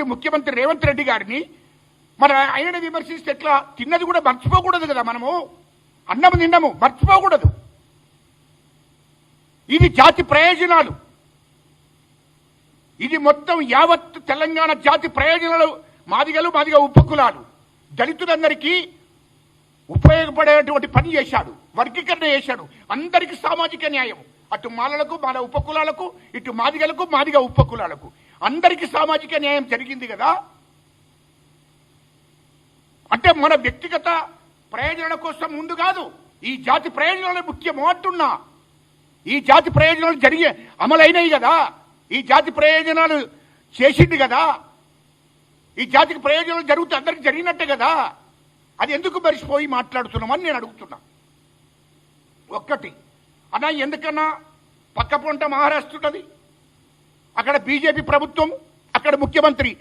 ముఖ్యమంత్రి రేవంత్ రెడ్డి గారిని మరి ఆయన విమర్శిస్తే ఎట్లా? తిన్నది కూడా మర్చిపోకూడదు కదా, మనము అన్నం తిన్నాము మర్చిపోకూడదు. ఇది జాతి ప్రయోజనాలు, ఇది మొత్తం యావత్ తెలంగాణ జాతి ప్రయోజనాలు. మాదిగలు మాదిగ ఉపకులాలు దళితులందరికీ ఉపయోగపడేటువంటి పని చేశాడు, వర్గీకరణ చేశాడు. అందరికీ సామాజిక న్యాయం, అటు మాలలకు మాల ఉపకులాలకు, ఇటు మాదిగలకు మాదిగ ఉపకులాలకు అందరికీ సామాజిక న్యాయం జరిగింది కదా. అంటే మన వ్యక్తిగత ప్రయోజనాల కోసం ముందు కాదు, ఈ జాతి ప్రయోజనాలు ముఖ్యమో అంటున్నా. ఈ జాతి ప్రయోజనాలు జరిగే అమలైనవి కదా, ఈ జాతి ప్రయోజనాలు చేసింది కదా, ఈ జాతికి ప్రయోజనాలు జరుగుతూ అందరికి జరిగినట్టే కదా. అది ఎందుకు మరిచిపోయి మాట్లాడుతున్నామని నేను అడుగుతున్నా. ఒక్కటి అన్నా, ఎందుకన్నా పక్క పొంట మహారాష్ట్ర ఉంటుంది, అక్కడ బీజేపీ ప్రభుత్వం, అక్కడ ముఖ్యమంత్రి,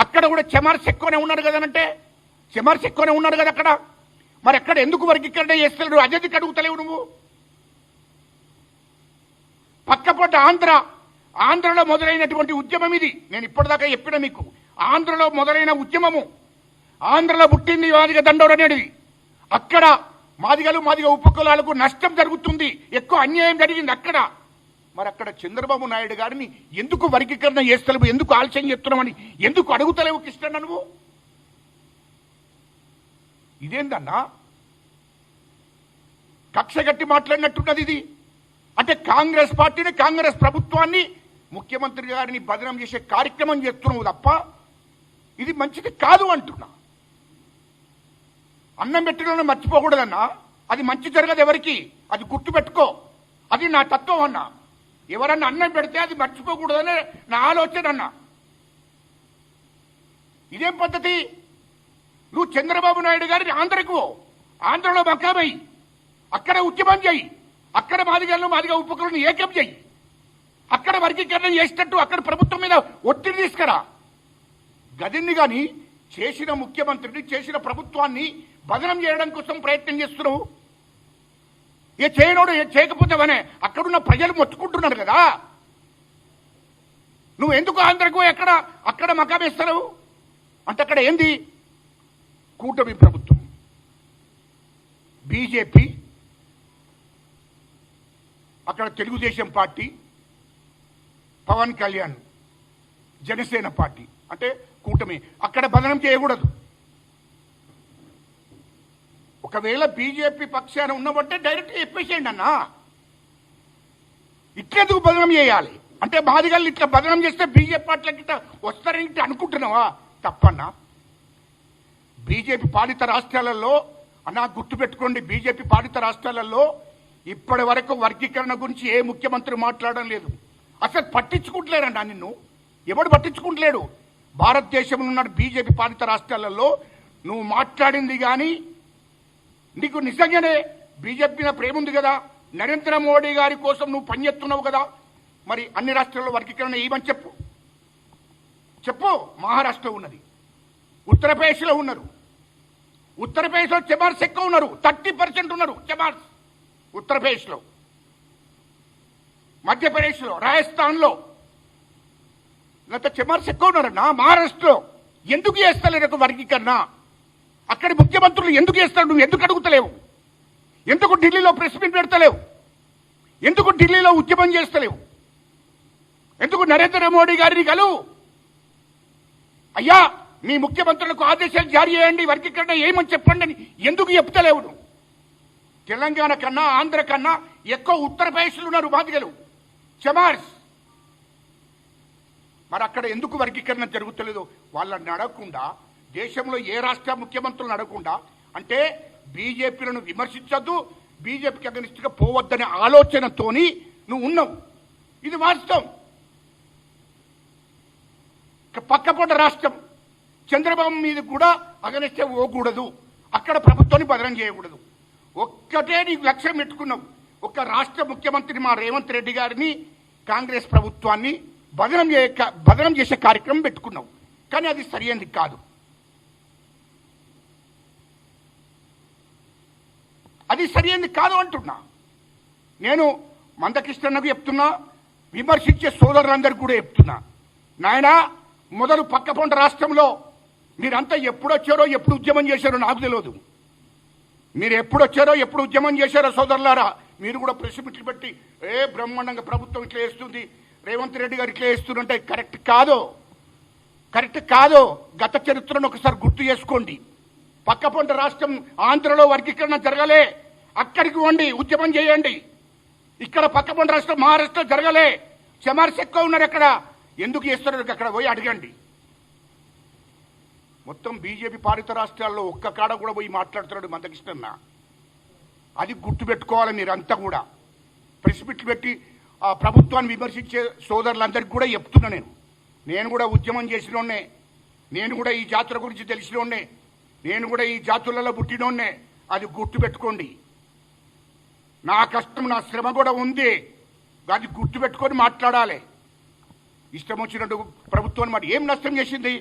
అక్కడ కూడా చెమార్స్ ఎక్కువనే ఉన్నారు కదనంటే, చెమార్స్ ఎక్కువనే ఉన్నారు కదా అక్కడ. మరి అక్కడ ఎందుకు వర్గీకరణ చేస్తలేడు? అజెందుకు అడుగుతలేవు నువ్వు? పక్క పొంట ఆంధ్రలో మొదలైనటువంటి ఉద్యమం ఇది. నేను ఇప్పటిదాకా చెప్పిన మీకు, ఆంధ్రలో మొదలైన ఉద్యమము, ఆంధ్రలో పుట్టింది మాదిగ దండోర అనేది. అక్కడ మాదిగలు మాదిగ ఉపకులాలకు నష్టం జరుగుతుంది, ఎక్కువ అన్యాయం జరిగింది అక్కడ. మరి అక్కడ చంద్రబాబు నాయుడు గారిని ఎందుకు వర్గీకరణ చేస్తలేవు, ఎందుకు ఆలస్యం చేస్తున్నామని ఎందుకు అడుగుతలేవు కృష్ణ నువ్వు? ఇదేందన్నా కక్ష గట్టి మాట్లాడినట్టున్నది ఇది. అంటే కాంగ్రెస్ పార్టీని, కాంగ్రెస్ ప్రభుత్వాన్ని, ముఖ్యమంత్రి గారిని బదనం చేసే కార్యక్రమం చేస్తున్నావు తప్ప ఇది మంచిది కాదు అంటున్నా. అన్నం పెట్టడంలో మర్చిపోకూడదన్నా, అది మంచి జరగదు ఎవరికి, అది గుర్తుపెట్టుకో. అది నా తత్వం అన్నా. ఎవరన్నా అన్నం పెడితే అది మర్చిపోకూడదనే నా ఆలోచన అన్నా. ఇదేం పద్ధతి? నువ్వు చంద్రబాబు నాయుడు గారిని ఆంధ్రకు, ఆంధ్రలో మకామై అక్కడ ఉద్యమం చేయి, అక్కడ మాదిగలను మాదిగ ఉపకులను ఏకం చేయి, అక్కడ వర్గీకరణ చేసినట్టు అక్కడ ప్రభుత్వం మీద ఒత్తిడి తీసుకురా. గదిని కానీ చేసిన ముఖ్యమంత్రిని, చేసిన ప్రభుత్వాన్ని బదనం చేయడం కోసం ప్రయత్నం చేస్తున్నావు. ఏ చేయనోడు చేయకపోతావనే అక్కడున్న ప్రజలు మొత్తుకుంటున్నారు కదా. నువ్వు ఎందుకు ఆంధ్రకు అక్కడ మకామేస్తావు? అంటే అక్కడ ఏంది? కూటమి ప్రభుత్వం, బీజేపీ, అక్కడ తెలుగుదేశం పార్టీ, పవన్ కళ్యాణ్, జనసేన పార్టీ, అంటే కూటమి. అక్కడ బదనం చేయకూడదు. ఒకవేళ బీజేపీ పక్షాన ఉన్నవంటే డైరెక్ట్ చెప్పేసేయండి అన్నా. ఇట్లెందుకు బదనం చేయాలి? అంటే బాధిగాళ్ళు ఇట్లా బదనం చేస్తే బీజేపీ పార్టీలకి ఇట్లా వస్తారని ఇట్లా అనుకుంటున్నావా? తప్పన్నా. బీజేపీ పాలిత రాష్ట్రాలలో అన్నా గుర్తుపెట్టుకోండి, బీజేపీ పాలిత రాష్ట్రాలలో ఇప్పటి వరకు వర్గీకరణ గురించి ఏ ముఖ్యమంత్రి మాట్లాడడం లేదు. అసలు పట్టించుకుంటలేరండి నిన్ను, ఎవడు పట్టించుకుంటలేడు. భారతదేశంలో ఉన్న బీజేపీ పాలిత రాష్ట్రాలలో నువ్వు మాట్లాడింది కానీ, నీకు నిజంగానే బీజేపీ మీద ప్రేమ ఉంది కదా, నరేంద్ర మోడీ గారి కోసం నువ్వు పనిచేస్తున్నావు కదా, మరి అన్ని రాష్ట్రాల్లో వర్గీకరణ ఏమని చెప్పు. మహారాష్ట్రలో ఉన్నది, ఉత్తరప్రదేశ్లో ఉన్నారు. ఉత్తరప్రదేశ్లో చెమార్స్ ఎక్కువ ఉన్నారు, 30% ఉన్నారు చెమార్స్ ఉత్తరప్రదేశ్లో. మధ్యప్రదేశ్లో, రాజస్థాన్లో గత చెమార్స్ ఎక్కువ ఉన్నారన్నా. మహారాష్ట్రలో ఎందుకు చేస్తలేరు వర్గీకరణ? అక్కడి ముఖ్యమంత్రులు ఎందుకు చేస్తాడు? నువ్వు ఎందుకు అడుగుతలేవు? ఎందుకు ఢిల్లీలో ప్రెస్ మీట్ పెడతలేవు? ఎందుకు ఢిల్లీలో ఉద్యమం చేస్తలేవు? ఎందుకు నరేంద్ర మోడీ గారిని కలువు, అయ్యా మీ ముఖ్యమంత్రులకు ఆదేశాలు జారీ చేయండి, వర్గీకరణ ఏమని చెప్పండి అని ఎందుకు చెప్తలేవు? నువ్వు తెలంగాణ కన్నా, ఆంధ్ర కన్నా ఎక్కువ ఉత్తరప్రదేశ్లో ఉన్నారు బాధితులు, చెమార్స్. మరి అక్కడ ఎందుకు వర్గీకరణ జరుగుతలేదు? వాళ్ళని అడగకుండా, దేశంలో ఏ రాష్ట్ర ముఖ్యమంత్రులను అడగకుండా, అంటే బీజేపీలను విమర్శించద్దు, బీజేపీకి అగనిస్ట్గా పోవద్దనే ఆలోచనతోని నువ్వు ఉన్నావు. ఇది వాస్తవం. పక్కపొంట రాష్ట్రం చంద్రబాబు మీద కూడా అగనిస్ట్గా పోకూడదు, అక్కడ ప్రభుత్వాన్ని బదనం చేయకూడదు. ఒక్కటే నీకు లక్ష్యం పెట్టుకున్నావు, ఒక రాష్ట్ర ముఖ్యమంత్రి మా రేవంత్ రెడ్డి గారిని, కాంగ్రెస్ ప్రభుత్వాన్ని బదనం చేసే కార్యక్రమం పెట్టుకున్నావు. కానీ అది సరైనది కాదు, అది సరైనది కాదు అంటున్నా. నేను మందకృష్ణకు చెప్తున్నా, విమర్శించే సోదరులందరికీ కూడా చెప్తున్నా, నాయనా మొదలు పక్కపొంట రాష్ట్రంలో మీరంతా ఎప్పుడు వచ్చారో ఎప్పుడు ఉద్యమం చేశారో నాకు తెలియదు. మీరు ఎప్పుడు వచ్చారో ఎప్పుడు ఉద్యమం చేశారో సోదరులారా, మీరు కూడా ప్రెస్ మీట్లు పెట్టి బ్రహ్మాండంగా ప్రభుత్వం ఇట్లా వేస్తుంది, రేవంత్ రెడ్డి గారు ఇట్లా వేస్తుంటే కరెక్ట్ కాదు. గత చరిత్రను ఒకసారి గుర్తు చేసుకోండి. పక్కపొంట రాష్ట్రం ఆంధ్రలో వర్గీకరణ జరగలే, అక్కడికి వండి ఉద్యమం చేయండి. ఇక్కడ పక్కపొంట రాష్ట్రం మహారాష్ట్ర జరగలే, చెమార్స్ ఎక్కువ ఉన్నారు. అక్కడ ఎందుకు చేస్తున్నారు అక్కడ పోయి అడగండి. మొత్తం బీజేపీ పాలిత రాష్ట్రాల్లో ఒక్క కాడ కూడా పోయి మాట్లాడుతున్నాడు మందకృష్ణన్న. అది గుర్తుపెట్టుకోవాలి మీరంతా కూడా. ప్రెస్ మీట్లు పెట్టి ఆ ప్రభుత్వాన్ని విమర్శించే సోదరులందరికీ కూడా చెప్తున్నా, నేను కూడా ఉద్యమం చేసినోన్నే, నేను కూడా ఈ జాతుల గురించి తెలిసినోన్నే, నేను కూడా ఈ జాతులలో పుట్టినోన్నే. అది గుర్తుపెట్టుకోండి. నా కష్టం నా శ్రమ కూడా ఉంది, అది గుర్తుపెట్టుకొని మాట్లాడాలి. ఇష్టం వచ్చినట్టు ప్రభుత్వాన్ని మరి ఏం నష్టం చేసింది?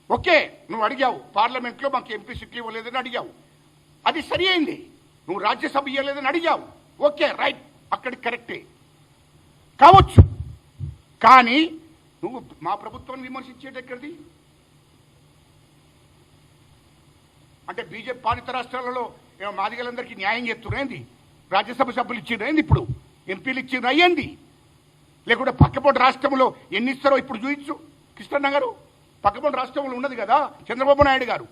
ఓకే, నువ్వు అడిగావు పార్లమెంట్లో మాకు ఎంపీ సీట్లు ఇవ్వలేదని అడిగావు, అది సరి అయింది. నువ్వు రాజ్యసభ ఇవ్వలేదని అడిగావు, ఓకే రైట్, అక్కడికి కరెక్టే కావచ్చు. కానీ నువ్వు మా ప్రభుత్వాన్ని విమర్శించేది ఎక్కడిది? అంటే బీజేపీ పాలిత రాష్ట్రాలలో మాదిగలందరికీ న్యాయం చేస్తున్నాయింది, రాజ్యసభ సభ్యులు ఇచ్చింది, ఇప్పుడు ఎంపీలు ఇచ్చింది అయ్యింది. లేకుంటే పక్కపొంటి రాష్ట్రంలో ఎన్ని ఇస్తారో ఇప్పుడు చూపించు. కృష్ణన్న గారు పక్కపొంటి రాష్ట్రంలో ఉన్నది కదా చంద్రబాబు నాయుడు గారు,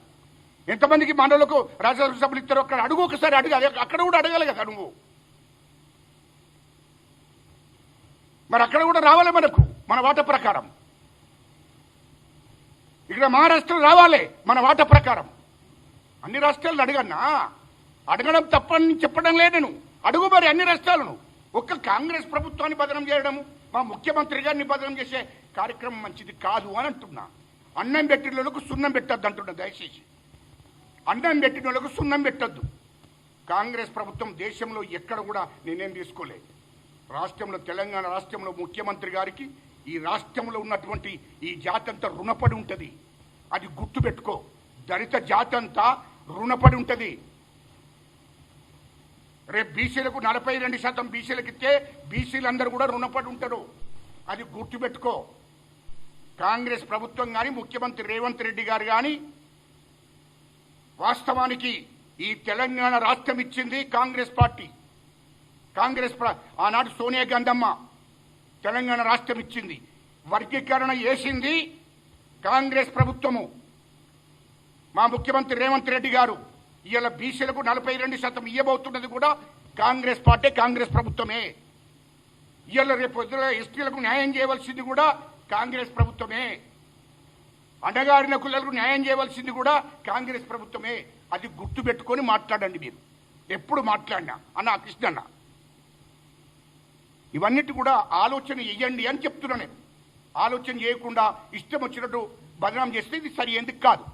ఎంతమందికి మనలకు రాజ్యసభ సభ్యులు ఇస్తారో అక్కడ అడుగు, ఒకసారి అడగాలి. అక్కడ కూడా అడగాలి కదా నువ్వు. మరి అక్కడ కూడా రావాలి మనకు మన వాటా ప్రకారం. ఇక్కడ మహారాష్ట్ర రావాలి మన వాటా ప్రకారం. అన్ని రాష్ట్రాలను అడగన్నా, అడగడం తప్పని చెప్పడం లేదు నేను. అడుగు మరి అన్ని రాష్ట్రాలను. ఒక్క కాంగ్రెస్ ప్రభుత్వాన్ని బదనం చేయడం, మా ముఖ్యమంత్రి గారిని బదనం చేసే కార్యక్రమం మంచిది కాదు అని అంటున్నా. అన్నం పెట్టిన వాళ్ళకు సున్నం పెట్టద్దు అంటున్నా. దయచేసి అన్నం పెట్టిన వాళ్ళకు సున్నం పెట్టద్దు. కాంగ్రెస్ ప్రభుత్వం దేశంలో ఎక్కడ కూడా నేనేం తీసుకోలేదు. రాష్ట్రంలో తెలంగాణ రాష్ట్రంలో ముఖ్యమంత్రి గారికి ఈ రాష్ట్రంలో ఉన్నటువంటి ఈ జాతి అంతా రుణపడి ఉంటుంది. అది గుర్తుపెట్టుకో. దళిత జాతి అంతా రుణపడి ఉంటుంది. రేపు బీసీలకు 42% బీసీలకు ఇస్తే బీసీలందరూ కూడా రుణపడి ఉంటారు. అది గుర్తుపెట్టుకో. కాంగ్రెస్ ప్రభుత్వం కానీ ముఖ్యమంత్రి రేవంత్ రెడ్డి గారు కానీ వాస్తవానికి ఈ తెలంగాణ రాష్ట్రం ఇచ్చింది కాంగ్రెస్ పార్టీ. ఆనాడు సోనియా గాంధీ తెలంగాణ రాష్ట్రం ఇచ్చింది. వర్గీకరణ చేసింది కాంగ్రెస్ ప్రభుత్వము. మా ముఖ్యమంత్రి రేవంత్ రెడ్డి గారు ఇవాళ బీసీలకు 42% ఇవ్వబోతున్నది కూడా కాంగ్రెస్ పార్టీ, కాంగ్రెస్ ప్రభుత్వమే. ఇవాళ రేపు ఎస్టీలకు న్యాయం చేయవలసింది కూడా కాంగ్రెస్ ప్రభుత్వమే. అణగారిన కులాలకు న్యాయం చేయవలసింది కూడా కాంగ్రెస్ ప్రభుత్వమే. అది గుర్తుపెట్టుకొని మాట్లాడండి మీరు ఎప్పుడు మాట్లాడినా. అన్న కృష్ణన్న, ఇవన్నిటి కూడా ఆలోచన చెయ్యండి అని చెప్తున్నా నేను. ఆలోచన చేయకుండా ఇష్టం వచ్చినట్టు బదనాం చేస్తే ఇది సరి ఎందుకు కాదు.